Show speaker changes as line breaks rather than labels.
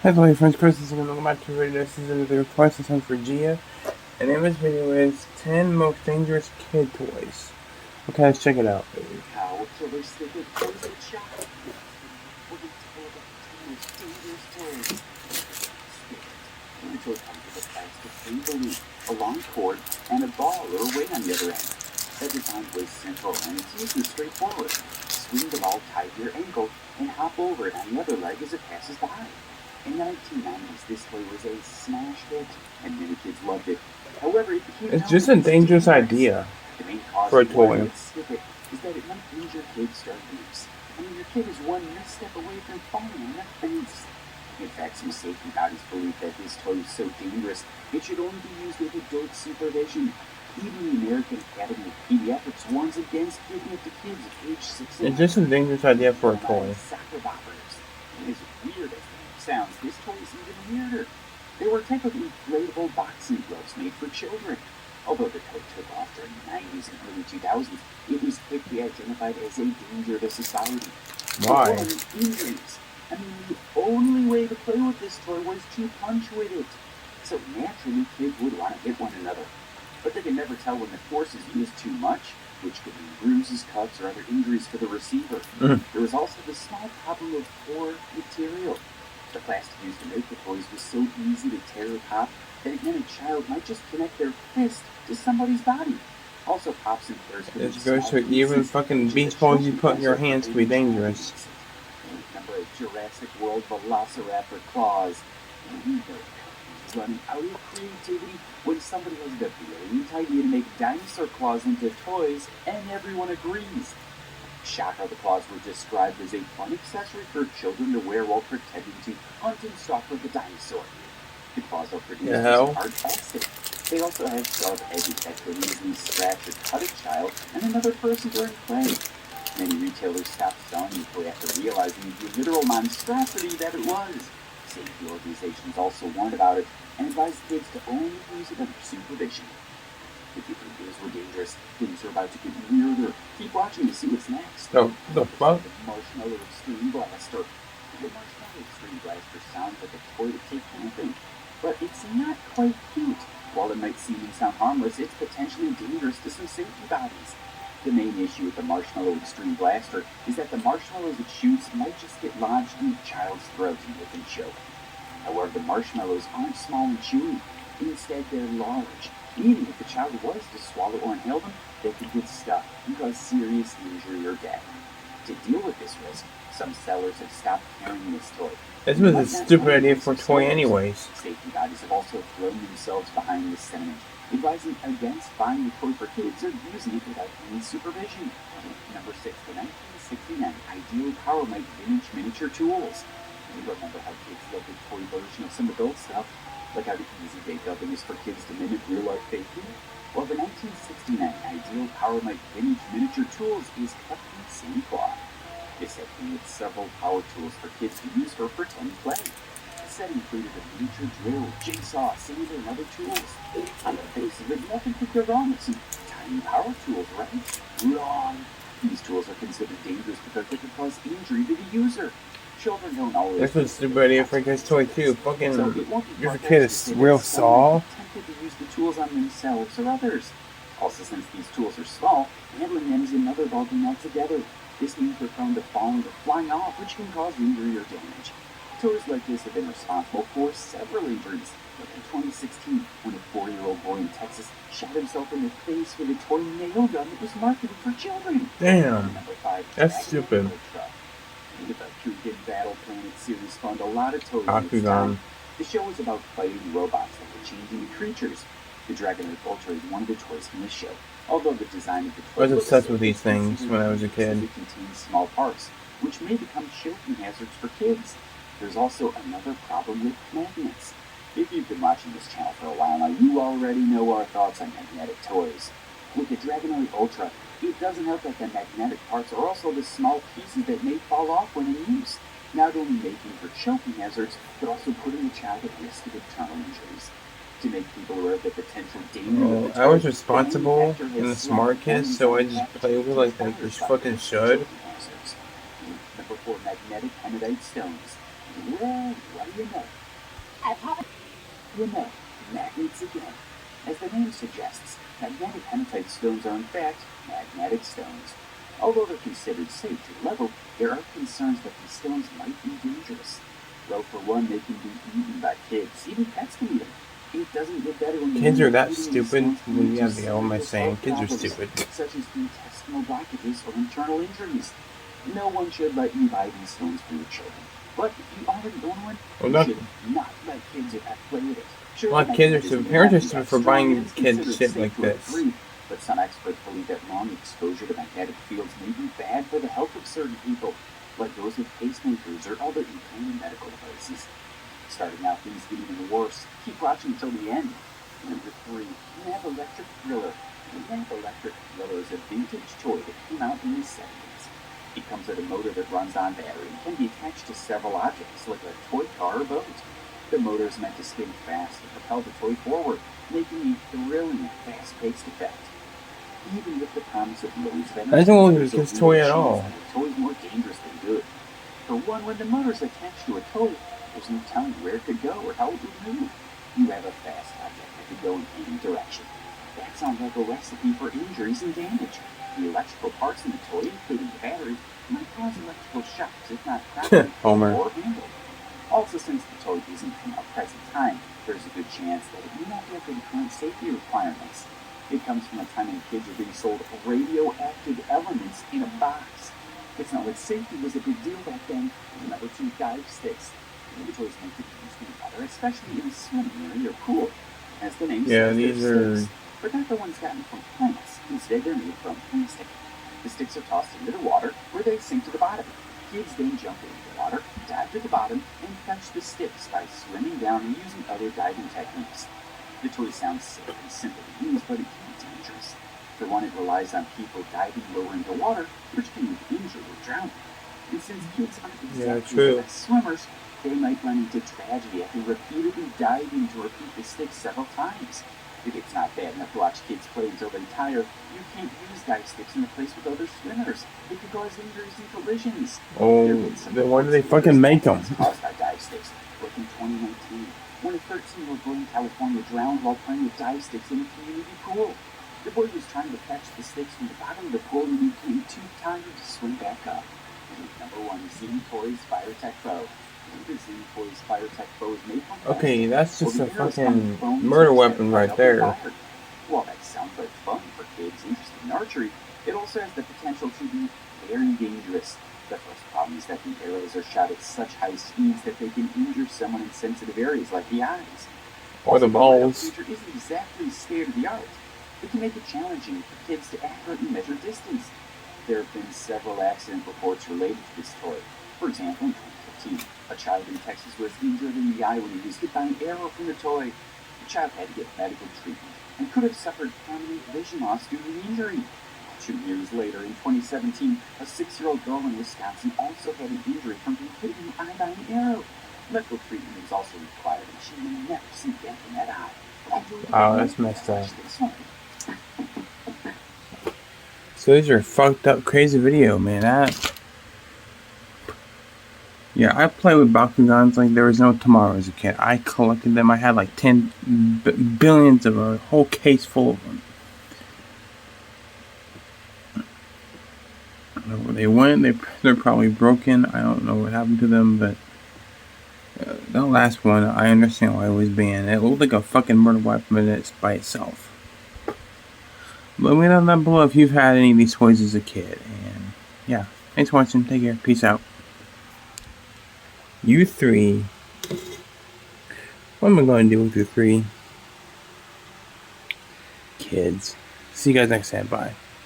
Hello, friends. Chris is going to welcome back to video. This is the request this time for Gia. And in this video is 10 most dangerous kid toys. Okay, let's check it out.
How killers think it goes with shot. We're going to tell about the 10 most dangerous toys. Spirit. The toy comes with a plastic free balloon, a long cord, and a ball or a ring on the other end. The design was simple and it's usually straightforward. Swing the ball tied to your ankle and hop over it on the other leg as it passes by. In the 1990s, this toy was a smash hit, and many kids loved it. However, it became
It's just a dangerous idea
the main cause
for a
of why
toy.
it's skip it is that it might injure kids during use. I mean, your kid is one misstep away from falling on their face. In fact, some safety bodies believe that this toy is so dangerous, it should only be used with adult supervision. Even the American Academy of Pediatrics warns against giving it to kids age 6 and
It's just a dangerous idea for a toy.
Soccer boppers. And as weird as the name sounds, this toy is even weirder. They were a type of inflatable boxing gloves made for children. Although the toy took off during the 90s and early 2000s, it was quickly identified as a danger to society.
Why?
Injuries. I mean, the only way to play with this toy was to punch with it. So naturally, kids would want to hit one another. But they can never tell when the force is used too much, which could mean bruises, cuts, or other injuries for the receiver. There was also the small problem of poor material. The plastic used to make the toys was so easy to tear or pop that it meant a child might just connect their fist to somebody's body. Also, pops and tears could
It goes to even fucking beach balls you put in your hands can be dangerous.
Remember a Jurassic World Velociraptor claws. Running out of creativity when somebody has the brilliant idea to make dinosaur claws into toys, and everyone agrees. Shock how the claws were described as a fun accessory for children to wear while pretending to hunt and stalk like a dinosaur. The claws are produced using hard plastic. They also have sharp edges that could easily scratch or cut a child and another person during play. Many retailers stopped selling the toy after realizing the literal monstrosity that it was. Safety organizations also warned about it and advised kids to only use it under supervision. If you think these were dangerous, things are about to get weirder. Keep watching to see what's next.
The fuck?
The Marshmallow Extreme Blaster. The Marshmallow Extreme Blaster sounds like a toy to take camping, but it's not quite cute. While it might seem and sound harmless, it's potentially dangerous to some safety bodies. The main issue with the Marshmallow Extreme Blaster is that the marshmallows it shoots might just get lodged in a child's throat and they can choke. However, the marshmallows aren't small and chewy. Instead, they're large, meaning if the child was to swallow or inhale them, they could get stuck and cause serious injury or death. To deal with this risk, some sellers have stopped carrying this toy.
This was a stupid idea for a toy anyways.
Safety bodies have also thrown themselves behind this sentiment, advising against buying the toy for kids or using it without any supervision. Number 6, the 1969 Ideal Power Mike Vintage Miniature Tools. You remember how kids love the toy version of some adult stuff, like how the easy bake oven is for kids to mimic real-life baking? Well, the 1969 Ideal Power Mike Vintage Miniature Tools is cut from the same cloth. This set came with several power tools for kids to use for pretend play. The set included a miniature drill, jigsaw, sander, and other tools. On the face of it, nothing could go wrong with some tiny power tools, right? Wrong! These tools are considered dangerous because they could cause injury to the user. Children don't always.
This was a stupid idea for this toy too. Fucking, give a kid a real saw.
Tempted to use the tools on themselves or others. Also, since these tools are small, handling them is another ballgame altogether. This means they're prone to falling or flying off, which can cause injury or damage. Toys like this have been responsible for several injuries. Like in 2016, when a 4-year-old boy in Texas shot himself in the face with a toy nail gun that was marketed for children.
Damn.
Number 5,
that's stupid.
The Bakugan Battle Planet series spawned a lot of toys.
Bakugan.
The show was about fighting robots that were changing into creatures. The Dragonoid Ultra is one of the toys from the show. Although the design of the toy
I was obsessed with these things when I was a kid.
It contains small parts, which may become choking hazards for kids. There's also another problem with magnets. If you've been watching this channel for a while now, you already know our thoughts on magnetic toys. With the Dragonoid Ultra, it doesn't help that the magnetic parts are also the small pieces that may fall off when in use, not only making for choking hazards, but also putting the child at risk of internal injuries. To make people aware of the potential danger of the toy,
I was responsible and the smart kid, so I just play with it like you fucking should.
Number 4, magnetic hematite stones. Well, what do you know? You know, magnets again. As the name suggests, magnetic hematite stones are in fact magnetic stones. Although they're considered safe to level, there are concerns that these stones might be dangerous. Well, for one, they can be eaten by kids. Even pets can eat them. It doesn't get better when
Kids
you
are that
eating these
stupid.
stones can
Well,
lead
yeah,
to
the hell am I
serious
saying?
health
Kids are
problems,
stupid.
such as intestinal blockages or internal injuries. No one should let you buy these stones for your children. But if you already own one,
Well,
you should not let kids or pets play with it. Sure,
Well,
the
kids are
magnet
stupid.
isn't
Parents are
exactly
stupid
that
for
strong,
buying
and it's
kids
considered
shit
safe
like
to a
this.
degree, but some experts believe that long exposure to magnetic fields may be bad for the health of certain people, like those with pacemakers or other implanted medical devices. Starting out, things get even worse. Keep watching until the end. Number 3, Nap Electric Thriller. The Nap Electric Thriller is a vintage toy that came out in the 70s. It comes with a motor that runs on battery and can be attached to several objects, like a toy car or boat. The motor is meant to spin fast and propel the toy forward, making a thrilling, fast-paced effect. Even with the promise of loads of energy,
I don't want
there's a
kid's
real
toy at
chance
all.
that the toy's more dangerous than good. For one, when the motor's attached to a toy, there's no telling where it could go or how it would move. You have a fast object that could go in any direction. That sounds like a recipe for injuries and damage. The electrical parts in the toy, including the battery, might cause electrical shocks if not properly
Homer.
or handled. Also, since the toy isn't from our present time, there's a good chance that it may not live in current safety requirements. It comes from a time when kids were being sold radioactive elements in a box. It's not like safety was a big deal back then. Number 2, dive sticks. The toys make it easy in water, especially in a swimming area or pool. As the name
Yeah,
says,
these
they're
are.
sticks, but not the ones gotten from plants. Instead, they're made from plastic. The sticks are tossed into the water, where they sink to the bottom. Kids then jump into the water, dive to the bottom, and catch the sticks by swimming down and using other diving techniques. The toy sounds safe and simple to use, but it can be dangerous. For one, it relies on people diving lower into water, which can lead to injury or drowning. And since kids aren't exactly the best swimmers, they might run into tragedy after repeatedly diving to repeat the sticks several times. If it's not bad enough to watch kids play until they tire, you can't use dive sticks in the place with other swimmers. It could cause injuries and collisions.
Oh, then why do they fucking make them?
Caused by dive sticks, like in 2019, when a 13-year-old boy in California drowned while playing with dive sticks in a community pool. The boy was trying to catch the sticks from the bottom of the pool and he became too tired to swim back up. Number 1, Zing Toys FireTech Pro. The Zing Toys FireTech Pro is made from plastic.
Okay, that's just
Well,
a
the arrows on the
fucking
foam
murder
tips
weapon
that
right
light up
there.
and fire. While that sounds like fun for kids interested in archery, it also has the potential to be very dangerous. The first problem is that the arrows are shot at such high speeds that they can injure someone in sensitive areas like the eyes.
Or the balls.
The feature isn't exactly state of the art. It can make it challenging for kids to accurately measure distance. There have been several accident reports related to this toy. For example, in 2015, a child in Texas was injured in the eye when he was hit by an arrow from the toy. The child had to get medical treatment and could have suffered permanent vision loss due to the injury. 2 years later, in 2017, a 6-year-old girl in Wisconsin also had an injury from being hit in the eye by an arrow. Medical treatment is also required, and she may never see again in that eye.
Wow, that's messed up. So these are fucked up, crazy video, man. Yeah, I played with Bakugans like there was no tomorrow as a kid. I collected them. I had like 10 billions of a whole case full of them. I don't know where they went. They're probably broken. I don't know what happened to them, but that last one, I understand why it was banned. It looked like a fucking murder weapon by itself. Let me know down below if you've had any of these toys as a kid. And yeah, thanks for watching. Take care. Peace out. You 3. What am I going to do with you 3? Kids. See you guys next time. Bye.